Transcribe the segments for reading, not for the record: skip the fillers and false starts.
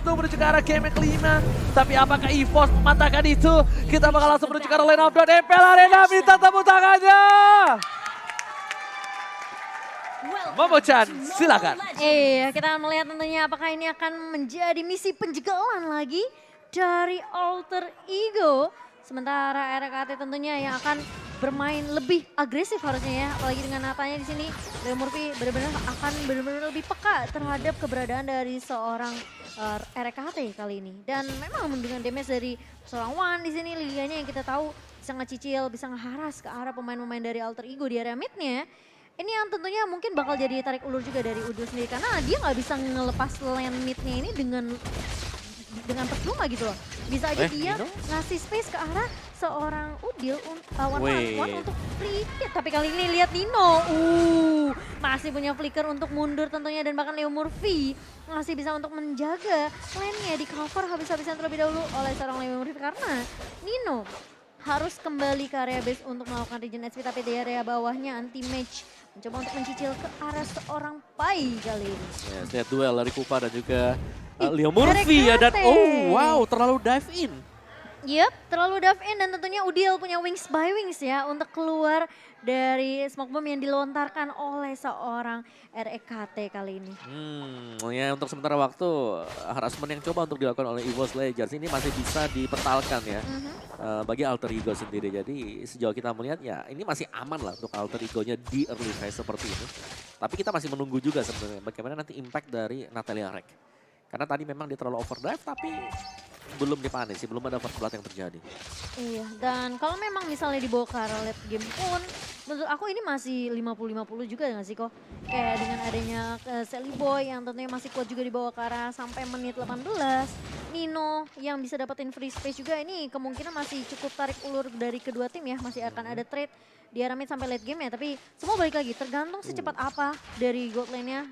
untuk menuju ke arah game yang kelima. Tapi apakah EVOS mematahkan itu? Kita bakal langsung menuju ke arah line of down. MPL Arena minta tepuk tangannya. Momo-chan, silakan. Iya, kita akan melihat tentunya apakah ini akan menjadi misi penjegalan lagi dari Alter Ego. Sementara RKT tentunya yang akan bermain lebih agresif harusnya ya. Apalagi dengan Natanya di sini, Leo Murphy benar-benar akan benar-benar lebih peka terhadap keberadaan dari seorang RKT kali ini. Dan memang dengan damage dari seorang Wan di sini liganya yang kita tahu bisa ngecicil, bisa ngeharas ke arah pemain-pemain dari Alter Ego di area midnya. Ini yang tentunya mungkin bakal jadi tarik ulur juga dari Udil sendiri. Karena dia nggak bisa ngelepas lane midnya ini dengan percuma gitu loh. Bisa aja dia ngasih space ke arah seorang Udil one untuk free hit. Tapi kali ini lihat Nino. Masih punya flicker untuk mundur tentunya. Dan bahkan Leo Murphy masih bisa untuk menjaga lane-nya di cover habis-habisan terlebih dahulu oleh seorang Leo Murphy. Karena Nino harus kembali ke area base untuk melakukan regen HP. Tapi di area bawahnya anti-match mencoba untuk mencicil ke arah seorang Pai kali ini. Ya, lihat duel dari Kupa dan juga Leo Murphy ya. Dan wow, terlalu dive in. Yep, terlalu dive in dan tentunya Udil punya wings by wings ya untuk keluar dari smoke bomb yang dilontarkan oleh seorang RKT kali ini. Ya untuk sementara waktu harassment yang coba untuk dilakukan oleh EVOS Legends ini masih bisa dipertahankan ya bagi Alter Ego sendiri. Jadi sejauh kita melihat ya ini masih aman lah untuk Alter Ego-nya di early phase seperti ini. Tapi kita masih menunggu juga sebenarnya bagaimana nanti impact dari Natalia Rek. Karena tadi memang dia terlalu overdrive tapi belum dipanis sih, belum ada first blood yang terjadi. Iya, dan kalau memang misalnya dibawa ke arah late game pun, menurut aku ini masih 50-50 juga nggak sih kok? Kayak dengan adanya Sally Boy yang tentunya masih kuat juga dibawa ke arah sampai menit 18. Nino yang bisa dapetin free space juga ini kemungkinan masih cukup tarik ulur dari kedua tim ya. Masih akan ada trade di arah mid sampai late game ya. Tapi semua balik lagi tergantung secepat apa dari gold lane-nya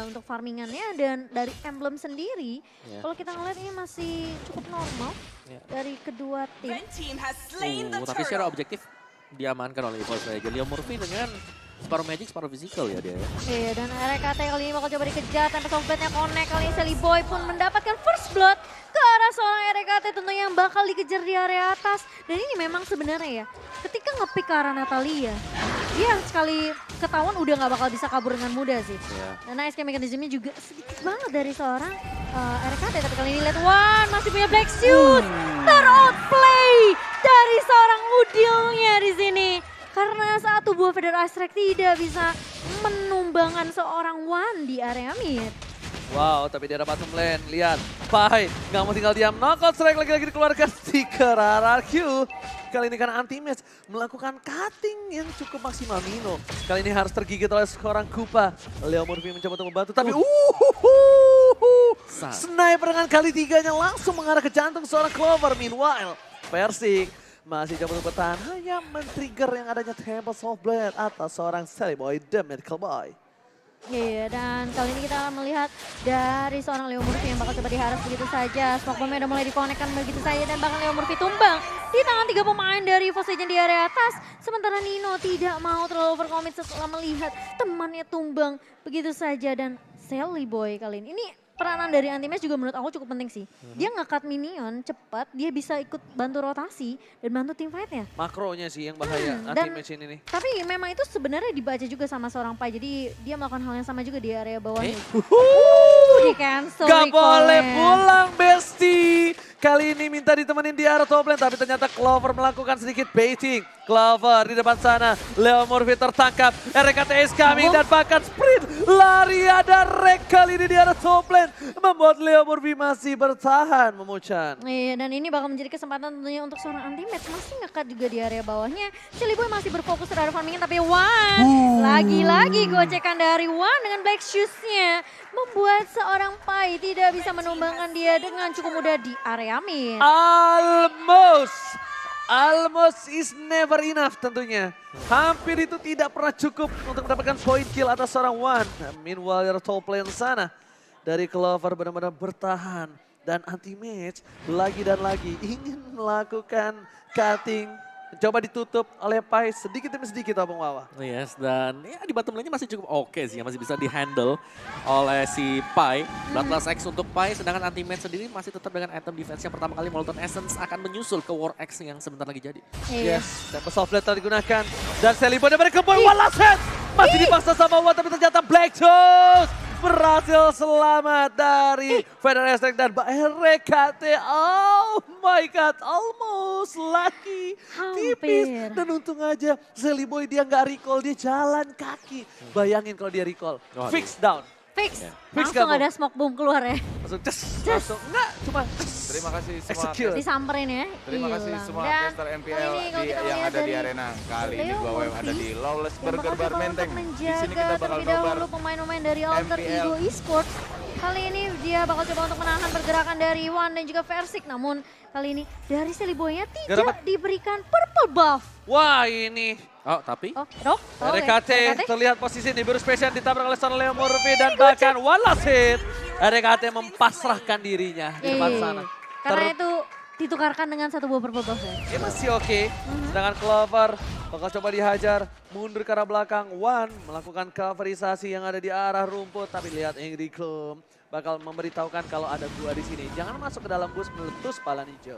untuk farmingannya dan dari emblem sendiri. Kalau kita ngeliat ini masih cukup normal dari kedua tim. Tapi secara objektif diamankan oleh EVOS Legends. Leo Murphy dengan Sparrow Magic, Sparrow Physical ya dia. Iya, dan RKT kali ini bakal coba dikejar, Tempest of Blade-nya connect. Kali ini Sally Boy pun mendapatkan first blood ke arah seorang RKT tentunya yang bakal dikejar di area atas. Dan ini memang sebenarnya ya, ketika nge-pick ke arah Natalia, dia sekali ketahuan udah gak bakal bisa kabur dengan mudah sih. Karena SK mekanismenya juga sedikit banget dari seorang RKT. Tapi kali ini lihat, Wan masih punya Black Shoes. Ter-outplay dari seorang Udilnya di sini. Karena saat tubuh Feather Strike tidak bisa menumbangkan seorang Wan di area mid. Wow, tapi di arah bottom lane, lihat. Pai, nggak mau tinggal diam. Knockout strike lagi-lagi dikeluarkan Sticker RRQ. Kali ini karena anti-match melakukan cutting yang cukup maksimal Nino. Kali ini harus tergigit oleh seorang Kupa. Leo Murphy mencoba untuk membantu, tapi sniper dengan kali tiganya langsung mengarah ke jantung seorang Clover. Meanwhile, Persik masih coba untuk bertahan, hanya men-trigger yang adanya Tempest of Blade atas seorang Sally Boy, The Medical Boy. Iya, dan kali ini kita akan melihat dari seorang Leo Murphy yang bakal coba diharas begitu saja. Smoke bomb-nya udah mulai dikonekkan begitu saja dan bahkan Leo Murphy tumbang di tangan 3 pemain dari EVOS Legends di area atas. Sementara Nino tidak mau terlalu overcommit setelah melihat temannya tumbang begitu saja dan Sally Boy kali ini. Ini peranan dari anti-match juga menurut aku cukup penting sih. Dia nge-cut minion cepat, dia bisa ikut bantu rotasi dan bantu tim fight-nya. Makronya sih yang bahaya anti-match ini nih. Tapi memang itu sebenarnya dibaca juga sama seorang Pai, jadi dia melakukan hal yang sama juga di area bawahnya. Di cancel. Gak boleh pulang Besti. Kali ini minta ditemenin di arah top lane, tapi ternyata Clover melakukan sedikit baiting. Clover di depan sana, Leo Murphy tertangkap, RKT is coming dan bahkan sprint. Lari ada Rek kali ini di arah top lane. Membuat Leo Murphy masih bertahan, Momo-chan. Iya, dan ini bakal menjadi kesempatan tentunya untuk seorang anti-match. Masih nge-cut juga di area bawahnya. Sally Boy masih berfokus terhadap farmingin, tapi Wan lagi-lagi gocekan dari Wan dengan Black Shoes-nya. Membuat seorang Pai tidak bisa menumbangkan dia dengan cukup mudah di area mid. Almost is never enough tentunya. Hampir itu tidak pernah cukup untuk mendapatkan point kill atas seorang Wan. Meanwhile dari top lane sana, dari Clover benar-benar bertahan. Dan anti-match lagi dan lagi ingin melakukan cutting Coba ditutup oleh Pai sedikit demi sedikit Abang Wawa. Yes, dan ya di bottom lane-nya masih cukup oke sih, masih bisa di-handle oleh si Pai. Bloodlust X untuk Pai, sedangkan Anti-Mage sendiri masih tetap dengan item defense yang pertama kali Molten Essence akan menyusul ke War X yang sebentar lagi jadi. Iya. Yes, Tempest of Blade telah digunakan. Dan Celebi dari Keboy, one last hit! Masih dipaksa sama Wan, tapi ternyata Black Toes berhasil selamat dari Feather Aspect dan RKT. Oh my god, almost lucky. Tipis. Hampir. Dan untung aja Celebi dia nggak recall, dia jalan kaki. Bayangin kalau dia recall. Waduh. Fix down. Fix. Ya. Fix Langsung kamu. ada smoke boom keluar ya. Langsung ces, langsung. Enggak, cuma Terima kasih semua. execute. Disamperin ya. Terima kasih Hilang. semua Dan caster MPL kali ini kalau kita yang melihat ada di dari arena. Kali ini Leo gua WM Murphy ada di Lawless yang Burger bakal Bar coba Menteng. untuk Di sini kita menjaga bakal terlebih nobar dahulu pemain-pemain dari Alter MPL. Ego Esports. Kali ini dia bakal coba untuk menahan pergerakan dari Wan dan juga Versik. Namun kali ini dari Celebi-nya tidak dapat. diberikan purple buff. Wah ini Oh, tapi Oh, Dok. Oh, RKT terlihat posisi ini baru spesial ditabrak oleh seorang Leo Murphy dan bahkan one last hit. RKT mempasrahkan dirinya di depan sana. Karena itu ditukarkan dengan satu buah purple buff ya. Dia masih oke. Sedangkan Clover bakal coba dihajar mundur ke arah belakang. One melakukan coverisasi yang ada di arah rumput. Tapi lihat Angry Clum bakal memberitahukan kalau ada gua di sini. Jangan masuk ke dalam bus meletus balon hijau.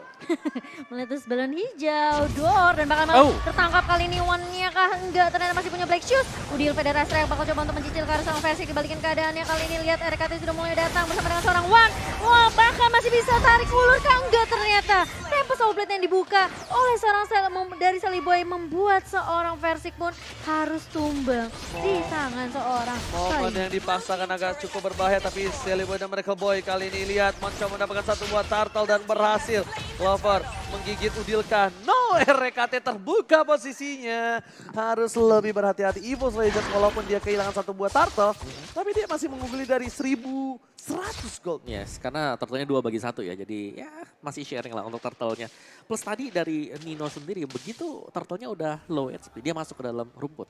Meletus balon hijau, door, dan bakal tertangkap kali ini One-nya kah? Enggak, ternyata masih punya Black Shoes. Udil Federasi bakal coba untuk mencicil ke arah seorang Versi, dibalikin keadaannya. Kali ini lihat RKT sudah mulai datang bersama dengan seorang One. Wah, bahkan masih bisa tarik ulur kah? Enggak ternyata. Tempest of Blade yang dibuka oleh seorang dari Celebi membuat seorang Versik pun harus tumbang di tangan seorang Momen Sai. yang dipaksakan agak cukup berbahaya tapi Celebi dan mereka boy kali ini lihat mencoba mendapatkan satu buah turtle dan berhasil. Clover menggigit Udilka. No, RKT terbuka posisinya. Harus lebih berhati-hati EVOS Legends walaupun dia kehilangan satu buah turtle. Tapi dia masih mengungguli dari 1.100 gold. yes, karena turtle-nya 2-1 ya, jadi ya masih sharing lah untuk turtle-nya. Plus tadi dari Nino sendiri, begitu turtle-nya udah low HP, dia masuk ke dalam rumput.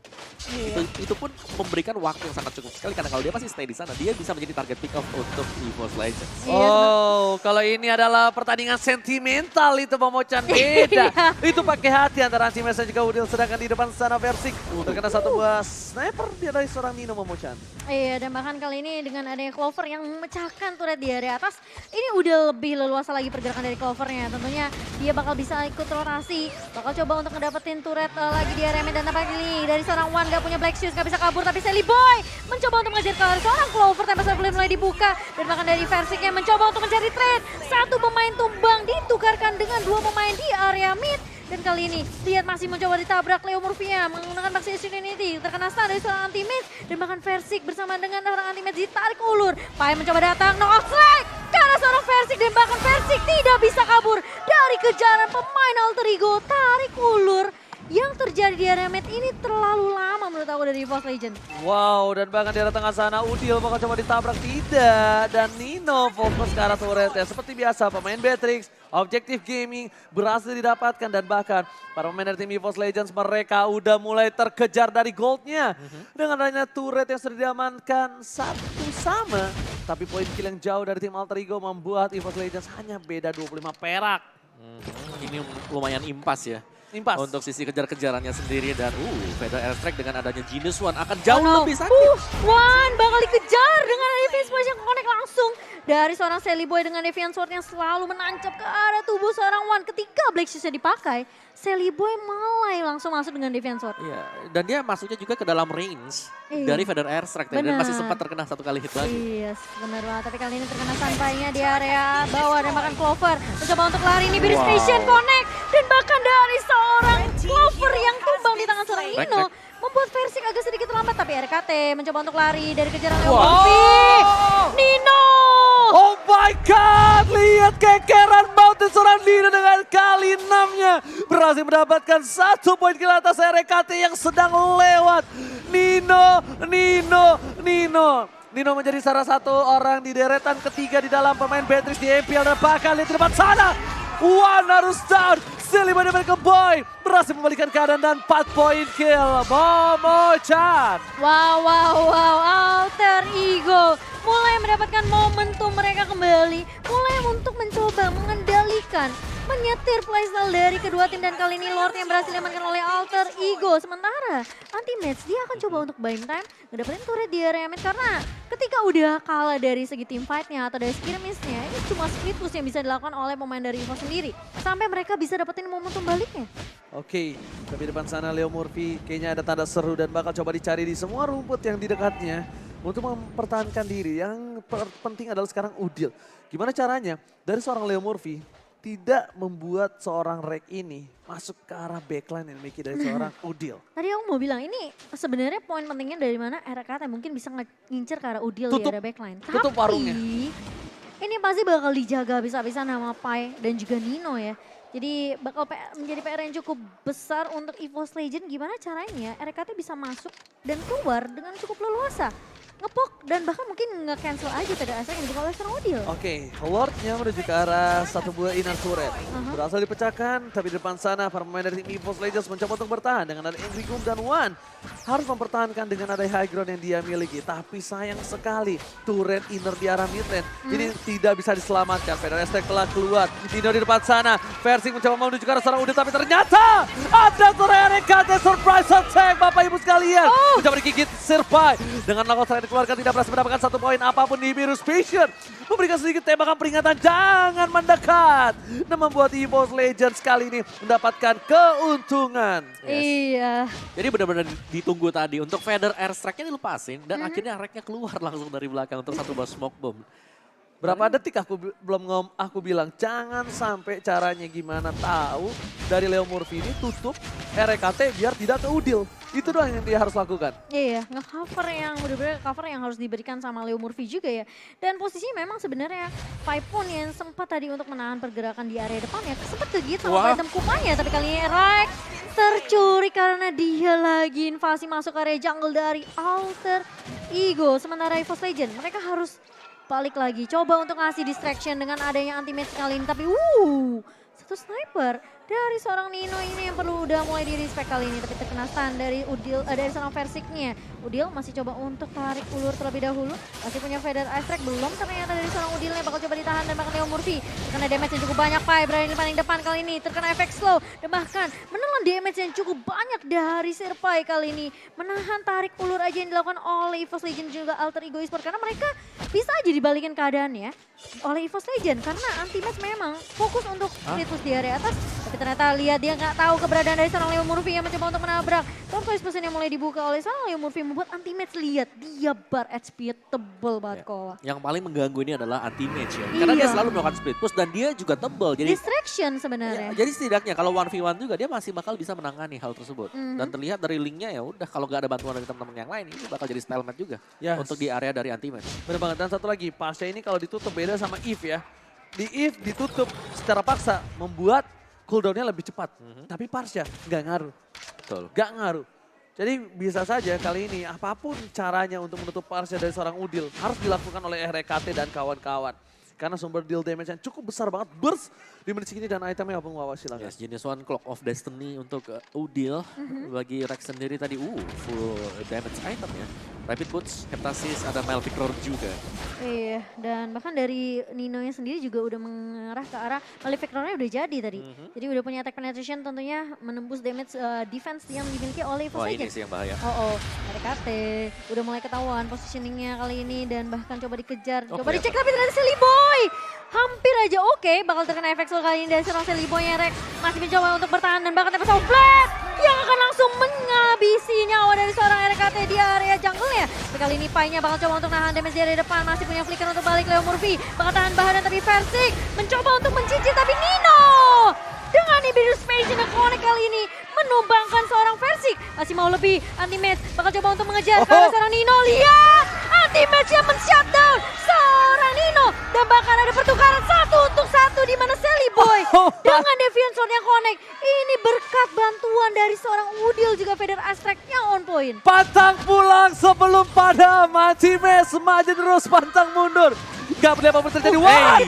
Itu pun memberikan waktu yang sangat cukup sekali, karena kalau dia masih stay di sana, dia bisa menjadi target pick off untuk EVOS Legends. Oh, kalau ini adalah pertandingan sentimental itu Momocan beda. Itu pakai hati antara Antimes dan juga Udil. Sedangkan di depan sana Versik terkena satu buah sniper dia dari seorang Nino Momocan. Iya, dan bahkan kali ini dengan adanya Clover yang memecahkan turret di area atas, ini udah lebih leluasa lagi pergerakan dari Clovernya. Tentunya dia bakal bisa ikut rotasi, bakal coba untuk ngedapetin turret lagi di area mid. Dan nampak ini dari seorang One gak punya Black Shoes, gak bisa kabur, tapi Celebi mencoba untuk mengejar ke arah seorang Clover. Tempest of Blade mulai dibuka, dan bahkan dari Versik yang mencoba untuk mencari trade. Satu pemain tumbang ditukarkan dengan dua pemain di area mid. Dan kali ini lihat masih mencoba ditabrak Leo Murphy menggunakan Maxi Serenity, terkena stun dari seorang Anti-Mage. Dan bahkan Versik bersama dengan orang Anti-Mage ditarik ulur. Pai mencoba datang, no strike karena seorang Versik, dan bahkan Versik tidak bisa kabur dari kejaran pemain Alter Ego. Tarik ulur yang terjadi di area mid ini terlalu lama menurut aku dari EVOS Legend. Wow, dan bahkan di arah tengah sana Udil bakal coba ditabrak, tidak. Dan Nino fokus ke arah turretnya. Seperti biasa pemain Beatrix, Objective Gaming berhasil didapatkan. Dan bahkan para pemain dari tim EVOS Legends mereka udah mulai terkejar dari goldnya. Dengan adanya turret yang sudah diamankan satu sama. Tapi poin kill yang jauh dari tim Alter Ego membuat EVOS Legends hanya beda 25 perak. Ini lumayan impas ya. Impas. Untuk sisi kejar-kejarannya sendiri, dan Feather Airstrike dengan adanya Genius One akan jauh no. lebih sakit. One bakal dikejar dengan Deviant Sword yang connect langsung dari seorang Celebi dengan Deviant Sword yang selalu menancap ke arah tubuh seorang One. Ketika Black Shoes-nya dipakai, Celebi mulai langsung masuk dengan Deviant Sword. Iya, dan dia masuknya juga ke dalam range dari Feather Airstrike tadi, dan masih sempat terkena satu kali hit lagi. Yes, benar banget. Tapi kali ini terkena sampainya di area bawah, dan bahkan Clover mencoba untuk lari. Ini Beast Station connect, dan bahkan dari seorang Clover yang tumbang di tangan seorang Nino membuat Versik agak sedikit terlambat. Tapi RKT mencoba untuk lari dari kejaran Leo Murphy. Nino! Oh my god, lihat kekeran Mountain seorang Nino dengan kali 6-nya. Berhasil mendapatkan satu poin kill atas RKT yang sedang lewat. Nino menjadi salah satu orang di deretan ketiga di dalam pemain Beatrix di MPL. Dan bahkan lihat di depan sana, One harus down. Celebi dan mereka boy berhasil membalikan keadaan dan 4 poin kill. Momo-chan. Wow, Alter Ego mulai mendapatkan momentum mereka kembali, mulai untuk mencoba mengendalikan menyetir playstyle dari kedua tim dan kali ini Lord yang berhasil diamankan oleh Alter Ego. Sementara anti-match dia akan coba untuk buying time, ngedapetin turret di area mid karena ketika udah kalah dari segi team fight-nya atau dari skirmish-nya, ini cuma split push yang bisa dilakukan oleh pemain dari Evo sendiri. Sampai mereka bisa dapetin momentum baliknya. Oke, tapi depan sana Leo Murphy kayaknya ada tanda seru dan bakal coba dicari di semua rumput yang di dekatnya untuk mempertahankan diri. Yang penting adalah sekarang Udil. Gimana caranya dari seorang Leo Murphy tidak membuat seorang Rek ini masuk ke arah backline yang dimiliki dari seorang Udil. Tadi aku mau bilang ini sebenarnya poin pentingnya dari mana RKT mungkin bisa ngincer ke arah Udil di area backline. Tutup warungnya. Ini pasti bakal dijaga bisa-bisa nama Pai dan juga Nino ya. Jadi bakal menjadi PR yang cukup besar untuk EVOS Legend. Gimana caranya RKT bisa masuk dan keluar dengan cukup leluasa. Ngepok dan bahkan mungkin nge-cancel aja TDS yang dibuka oleh seorang Udil. Oke, Lordnya menuju ke arah satu buah inner turret. Berhasil dipecahkan, tapi di depan sana para pemain dari tim EVOS Legends mencoba untuk bertahan dengan ada Angry Goom dan Wan. Harus mempertahankan dengan ada high ground yang dia miliki. Tapi sayang sekali, turret inner di arah mid lane ini tidak bisa diselamatkan. Feder Estek telah keluar. Nino di depan sana, Versing mencoba menuju ke arah seorang Udil, tapi ternyata ada turret RKT surprise attack, Bapak Ibu sekalian. Mencoba digigit Sirpai dengan lakukan dikeluarkan, tidak berhasil mendapatkan satu poin apapun di Virus Vision. Memberikan sedikit tembakan peringatan, jangan mendekat. Dan membuat EVOS Legends kali ini mendapatkan keuntungan. Iya. Jadi benar-benar ditunggu tadi untuk Feather Airstrike-nya dilepasin dan akhirnya Reknya keluar langsung dari belakang untuk satu buah smoke bomb. Berapa detik aku bilang jangan sampai caranya gimana tahu dari Leo Murphy ini tutup RKT biar tidak ke Udil. Itu doang yang dia harus lakukan. Iya, nge-cover yang benar-benar cover yang harus diberikan sama Leo Murphy juga ya. Dan posisinya memang sebenarnya Pai pun yang sempat tadi untuk menahan pergerakan di area depan ya. Sempat kegigit sama Phantom Kupanya, tapi kali ini Rek tercuri karena dia lagi invasi masuk area jungle dari Alter Ego. Sementara EVOS Legend, mereka harus balik lagi. Coba untuk ngasih distraction dengan adanya anti-match kali ini. Tapi satu sniper dari seorang Nino ini yang perlu udah mulai di-respect kali ini. Tapi terkena stun dari Udil, dari seorang Versiknya. Udil masih coba untuk tarik ulur terlebih dahulu. Masih punya Feather Airstrike, belum ternyata dari seorang Udilnya bakal coba ditahan dan bahkan Leo Murphy. Terkena damage yang cukup banyak, Pai berada di paling depan kali ini. Terkena efek slow dan bahkan menelan damage yang cukup banyak dari Sirpai kali ini. Menahan tarik ulur aja yang dilakukan oleh EVOS Legend juga Alter Ego Esports. Karena mereka bisa aja dibalikin keadaannya oleh EVOS Legend. Karena anti-match memang fokus untuk Ritus di area atas. Tapi ternyata lihat dia nggak tahu keberadaan dari seorang Leo Murphy yang mencoba untuk menabrak. Tom Toys Person yang mulai dibuka oleh seorang Leo Murphy membuat anti-match, lihat dia bar HP tebel banget kok. Yang paling mengganggu ini adalah anti-match ya. Karena dia selalu melakukan split push dan dia juga tebel. Jadi distraction sebenarnya. jadi setidaknya kalau 1v1 juga dia masih bakal bisa menangani hal tersebut. Dan terlihat dari linknya ya udah kalau nggak ada bantuan dari teman-teman yang lain ini bakal jadi stalemate juga untuk di area dari anti-match. Bener banget. Dan satu lagi, Pasha ini kalau ditutup beda sama Eve ya. Di Eve ditutup secara paksa membuat cooldownnya lebih cepat. Tapi Pasha nggak ngaruh. Betul. Nggak ngaruh. Jadi bisa saja kali ini apapun caranya untuk menutup Pasha dari seorang Udil harus dilakukan oleh RKT dan kawan-kawan. Karena sumber deal damage yang cukup besar banget burst di menit segini dan itemnya apa Wawa silakan. Yes, jenis One Clock of Destiny untuk Udil. Bagi Rex sendiri tadi full damage item ya. Rapid Boots, Heptasis, ada Malphite Roar juga. Iya, dan bahkan dari Nino-nya sendiri juga udah mengarah ke arah Malphite Roar-nya udah jadi tadi. Jadi udah punya attack penetration tentunya menembus damage defense yang dimiliki oleh EVOS Legends. Ini sih yang bahaya. RKT udah mulai ketahuan positioningnya kali ini dan bahkan coba dikejar. Coba dicek tapi ternyata Silly Boy. Hampir aja bakal terkena efek slow kali ini dari seorang Silly Boy yang Rex masih mencoba untuk bertahan dan bahkan tembak flat yang akan langsung menghabisi nyawa dari seorang RKT di area jungle-nya. Tapi kali ini Pai-nya bakal coba untuk nahan damage dari depan, masih punya flicker untuk balik. Leo Murphy bakal tahan bahan tapi Versing mencoba untuk mencicil tapi Nino dengan Ibidus Space yang connect kali ini menumbangkan seorang Versing. Masih mau lebih, anti-match bakal coba untuk mengejar ke arah seorang Nino. Lihat, anti-match yang men-shutdown seorang Nino. Dan bahkan ada pertukaran 1-1 di mana Silly Boy dengan Deviant Sword yang connect. Ini berkat bantuan dari seorang Udil juga Feather Airstrike yang on point. Pantang pulang sebelum padam, anti-match maju terus pantang mundur. Gak boleh apa-apa terjadi. Wah,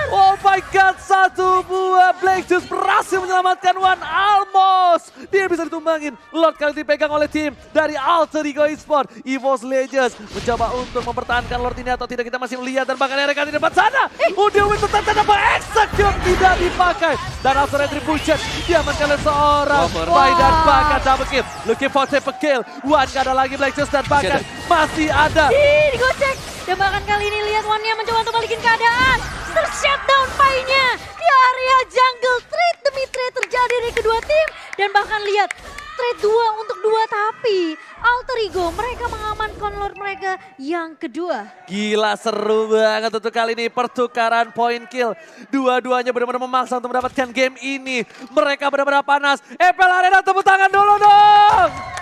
oh my god, satu buah Black Juice berhasil menyelamatkan One almost. Dia bisa ditumbangin. Lord kali dipegang oleh tim dari Alter Ego Esports. EVOS Legends mencoba untuk mempertahankan Lord ini atau tidak, kita masih melihat. Dan bahkan RK di depan sana. Udil Win tetap tanpa execute tidak dipakai. Dan after retribution diamankan oleh seorang Bai dan bahkan double kill. Looking for triple kill. One gak ada lagi Black Juice dan bahkan masih ada. Digocek. Dan bahkan kali ini lihat One-nya mencoba untuk balikin keadaan. Ter-shutdown Pai-nya di area jungle. Trade demi trade terjadi dari kedua tim. Dan bahkan lihat trade 2 untuk 2 tapi Alter Ego mereka mengamankan Lord mereka yang kedua. Gila seru banget untuk kali ini pertukaran point kill. Dua-duanya benar-benar memaksa untuk mendapatkan game ini. Mereka benar-benar panas. EPL Arena tepuk tangan dulu dong.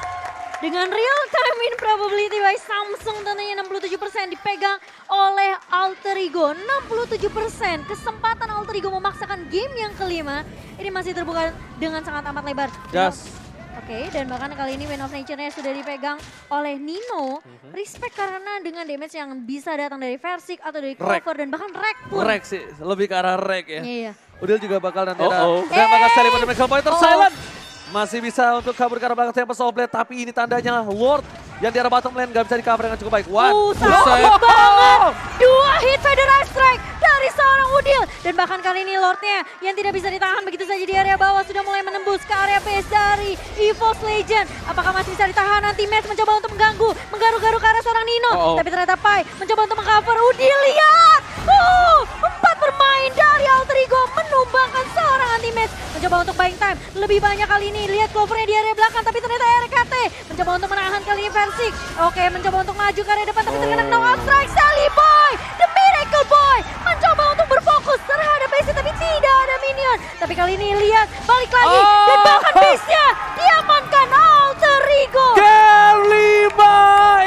Dengan real time win probability by Samsung tentunya 67% dipegang oleh Alter Ego. 67% kesempatan Alter Ego memaksakan game yang kelima. Ini masih terbuka dengan sangat amat lebar. Yes. Oke, dan bahkan kali ini Win of Nature-nya sudah dipegang oleh Nino. Respect karena dengan damage yang bisa datang dari Versik atau dari Clover dan bahkan Rek pun. Rek sih, lebih ke arah Rek ya. Iya. Udil juga bakal nanti ada. Dan bakal cari pada Maxwell Pointer silent. Masih bisa untuk kabur ke arah belakang Tempest of Blade, tapi ini tandanya Lord yang di arah bottom lane gak bisa di cover dengan cukup baik. Sakit banget. 2 hit Federal Strike dari seorang Udil. Dan bahkan kali ini Lordnya yang tidak bisa ditahan begitu saja di area bawah sudah mulai menembus ke area base dari EVOS Legend. Apakah masih bisa ditahan? Nanti Match mencoba untuk mengganggu, menggaru-garu ke arah seorang Nino. Tapi ternyata Pai mencoba untuk mengcover Udil. Lihat! 4 bermain dari Alter Ego menumbangkan seorang anti-match. Mencoba untuk buying time. Lebih banyak kali ini. Lihat covernya di area belakang. Tapi ternyata RKT mencoba untuk menahan kali ini Versik. Oke, mencoba untuk maju ke area depan. Tapi terkena knock-out strike. Sally Boy, the Miracle Boy, mencoba untuk berfokus terhadap base. Tapi tidak ada minion. Tapi kali ini lihat. Balik lagi.